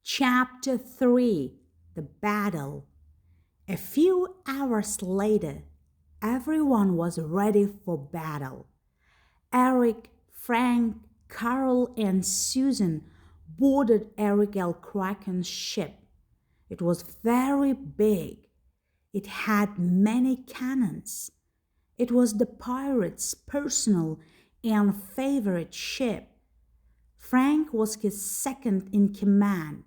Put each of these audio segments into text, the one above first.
Chapter 3 The Battle. A few hours later, everyone was ready for battle. Eric, Frank, Carl, and Susan boarded Eric L. Kraken's ship. It was very big. It had many cannons. It was the pirates' personal and favorite ship. Frank was his second in command.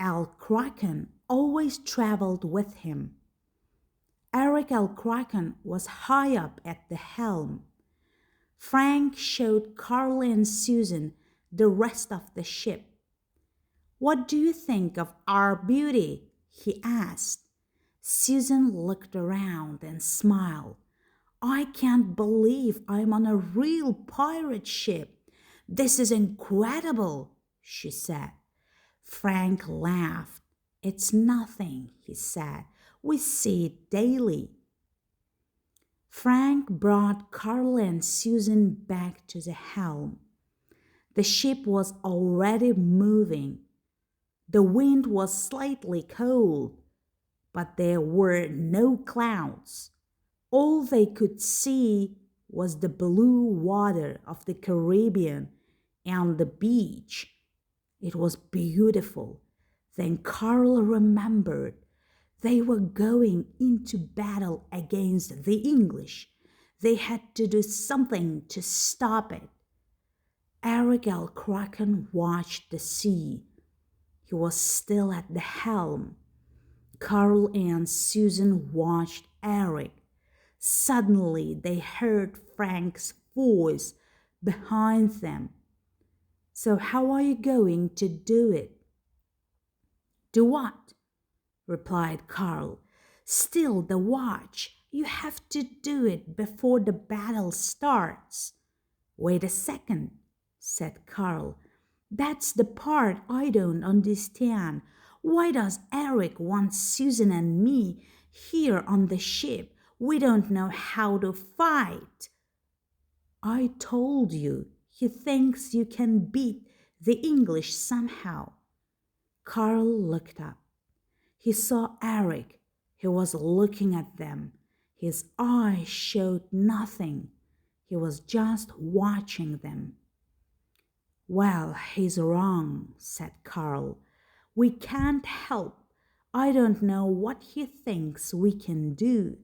Al Kraken always traveled with him. Eric L. Kraken was high up at the helm. Frank showed Carl and Susan the rest of the ship. "What do you think of our beauty?" he asked. Susan looked around and smiled. "I can't believe I'm on a real pirate ship. This is incredible," she said. Frank laughed. "It's nothing," he said. "We see it daily." Frank brought Carl and Susan back to the helm. The ship was already moving. The wind was slightly cold, but there were no clouds. All they could see was the blue water of the Caribbean and the beach. It was beautiful. Then Carl remembered they were going into battle against the English. They had to do something to stop it. Eric L. Kraken watched the sea. He was still at the helm. Carl and Susan watched Eric. Suddenly they heard Frank's voice behind them. "So how are you going to do it?" "Do what?" replied Carl. "Still the watch. You have to do it before the battle starts." "Wait a second," said Carl. "That's the part I don't understand. Why does Eric want Susan and me here on the ship? We don't know how to fight." "I told you, he thinks you can beat the English somehow." Carl looked up. He saw Eric. He was looking at them. His eyes showed nothing. He was just watching them. "Well, he's wrong," said Carl. "We can't help. I don't know what he thinks we can do."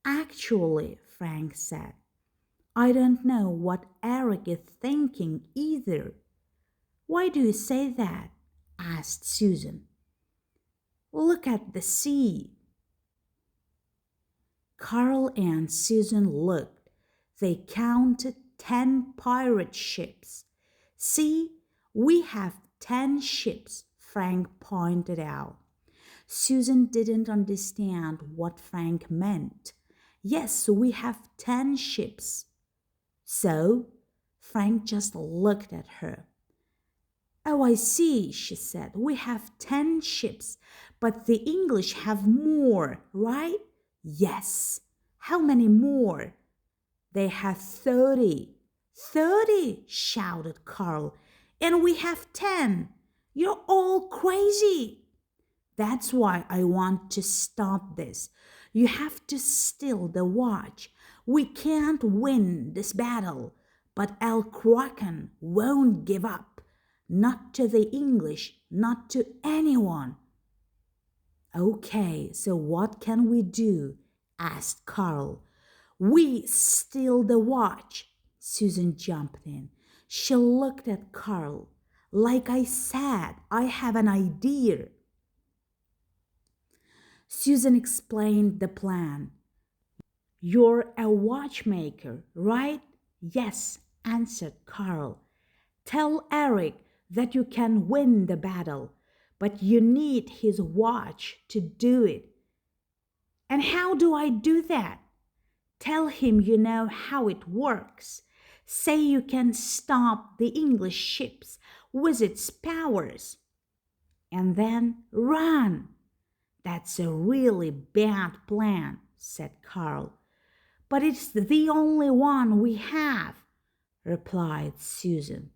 "Actually," Frank said, "I don't know what Eric is thinking either." "Why do you say that?" asked Susan. "Look at the sea." Carl and Susan looked. They counted 10 pirate ships. "See, we have 10 ships," Frank pointed out. Susan didn't understand what Frank meant. "Yes, we have 10 ships." "So?" Frank just looked at her. "Oh, I see," she said. "We have 10 ships, but the English have more, right?" "Yes." "How many more?" "They have 30. 30, shouted Carl. "And we have 10. You're all crazy." "That's why I want to stop this. You have to steal the watch. We can't win this battle, but Al Kraken won't give up. Not to the English, not to anyone." "Okay, so what can we do?" asked Carl. "We steal the watch." Susan jumped in. She looked at Carl. "Like I said, I have an idea." Susan explained the plan. "You're a watchmaker, right?" "Yes," answered Carl. "Tell Eric that you can win the battle, but you need his watch to do it." "And how do I do that?" "Tell him you know how it works. Say you can stop the English ships with its powers. And then run." "That's a really bad plan," said Carl. "But it's the only one we have," replied Susan.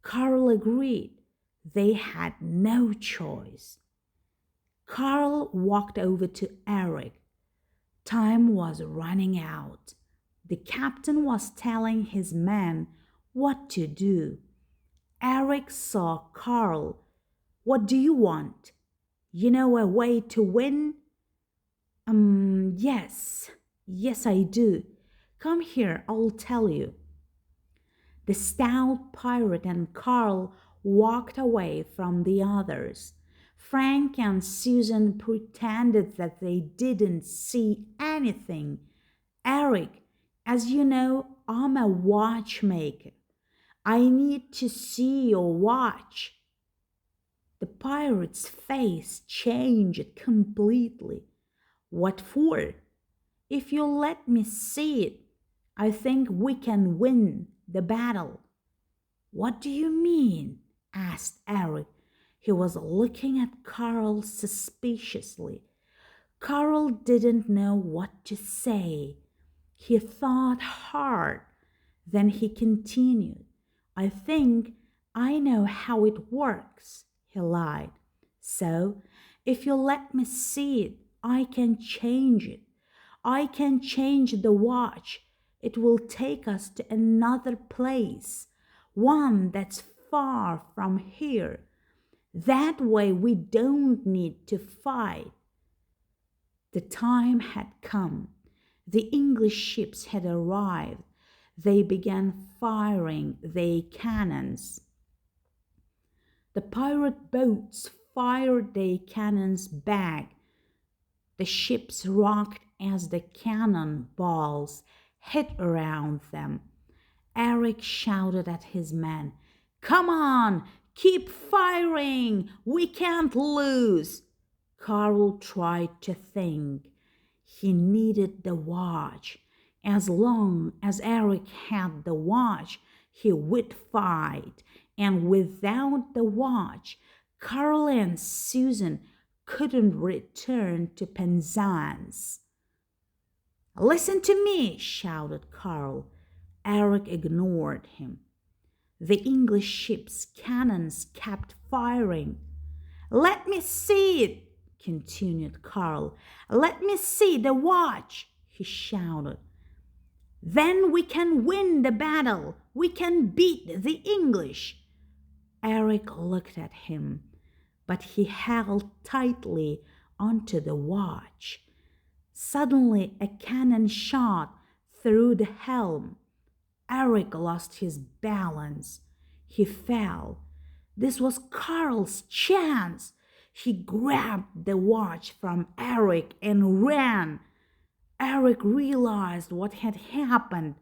Carl agreed. They had no choice. Carl walked over to Eric. Time was running out. The captain was telling his men what to do. Eric saw Carl. What do you want? You know a way to win? Yes. Yes, I do. Come here, I'll tell you. The stout pirate and Carl walked away from the others. Frank and Susan pretended that they didn't see anything. Eric, as you know, I'm a watchmaker. I need to see your watch. The pirate's face changed completely. What for? If you let me see it, I think we can win the battle. What do you mean? Asked Eric. He was looking at Carl suspiciously. Carl didn't know what to say. He thought hard. Then he continued. I think I know how it works, he lied. So, if you let me see it, I can change it. I can change the watch. It will take us to another place, one that's far from here. That way we don't need to fight. The time had come. The English ships had arrived. They began firing their cannons. The pirate boats fired their cannons back. The ships rocked as the cannon balls hit around them. Eric shouted at his men, "Come on, keep firing! We can't lose!" Carl tried to think. He needed the watch. As long as Eric had the watch, he would fight. And without the watch, Carl and Susan couldn't return to Penzance. "Listen to me," shouted Carl. Eric ignored him. The English ship's cannons kept firing. "Let me see it," continued Carl. "Let me see the watch," he shouted. "Then we can win the battle. We can beat the English." Eric looked at him, but he held tightly onto the watch. Suddenly, a cannon shot through the helm. Eric lost his balance. He fell. This was Carl's chance. He grabbed the watch from Eric and ran. Eric realized what had happened.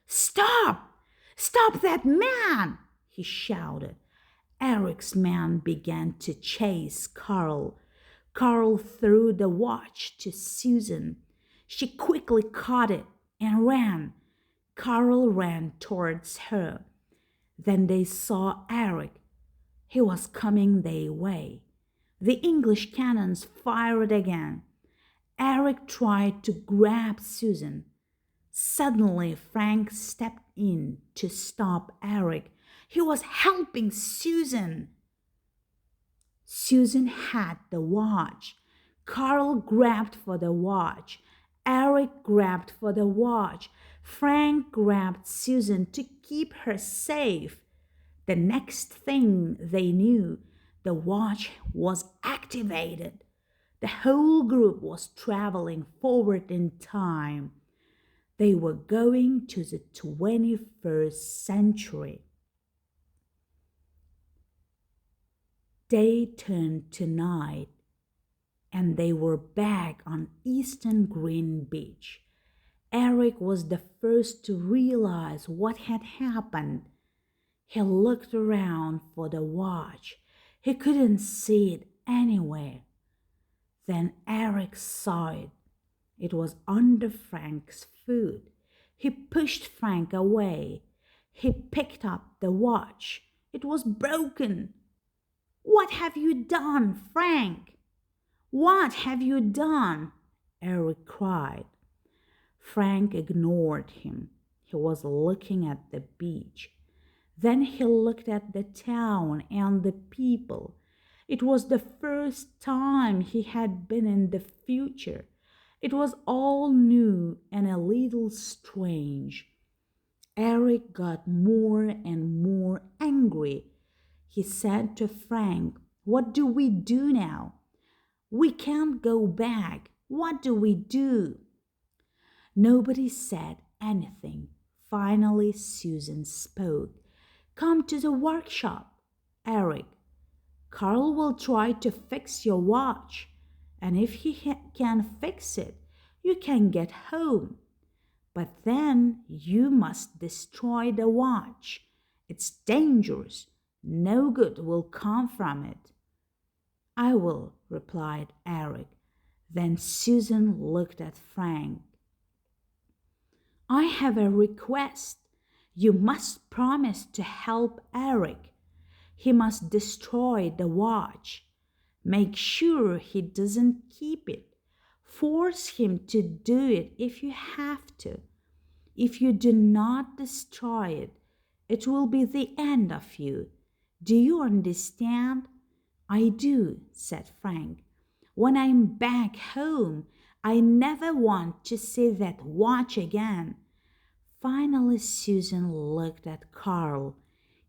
"Stop! Stop that man!" he shouted. Eric's men began to chase Carl. Carl threw the watch to Susan. She quickly caught it and ran. Carl ran towards her. Then they saw Eric. He was coming their way. The English cannons fired again. Eric tried to grab Susan. Suddenly, Frank stepped in to stop Eric. He was helping Susan. Susan had the watch. Carl grabbed for the watch. Eric grabbed for the watch. Frank grabbed Susan to keep her safe. The next thing they knew, the watch was activated. The whole group was traveling forward in time. They were going to the 21st century. Day turned to night, and they were back on Eastern Green Beach. Eric was the first to realize what had happened. He looked around for the watch. He couldn't see it anywhere. Then Eric saw it. It was under Frank's foot. He pushed Frank away. He picked up the watch. It was broken. "What have you done, Frank? What have you done?" Eric cried. Frank ignored him. He was looking at the beach. Then he looked at the town and the people. It was the first time he had been in the future. It was all new and a little strange. Eric got more and more angry. He said to Frank, "What do we do now? We can't go back. What do we do?" Nobody said anything. Finally, Susan spoke. "Come to the workshop, Eric. Carl will try to fix your watch, and if he can fix it, you can get home. But then you must destroy the watch. It's dangerous. No good will come from it." "I will," replied Eric. Then Susan looked at Frank. "I have a request. You must promise to help Eric. He must destroy the watch. Make sure he doesn't keep it. Force him to do it if you have to. If you do not destroy it, it will be the end of you. Do you understand?" "I do," said Frank. "When I'm back home, I never want to see that watch again." Finally, Susan looked at Carl.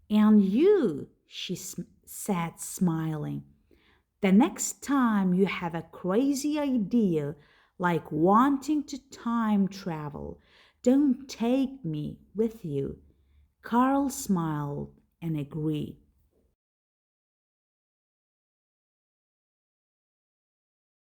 "And you," she said, smiling. "The next time you have a crazy idea, like wanting to time travel, don't take me with you." Carl smiled and agreed.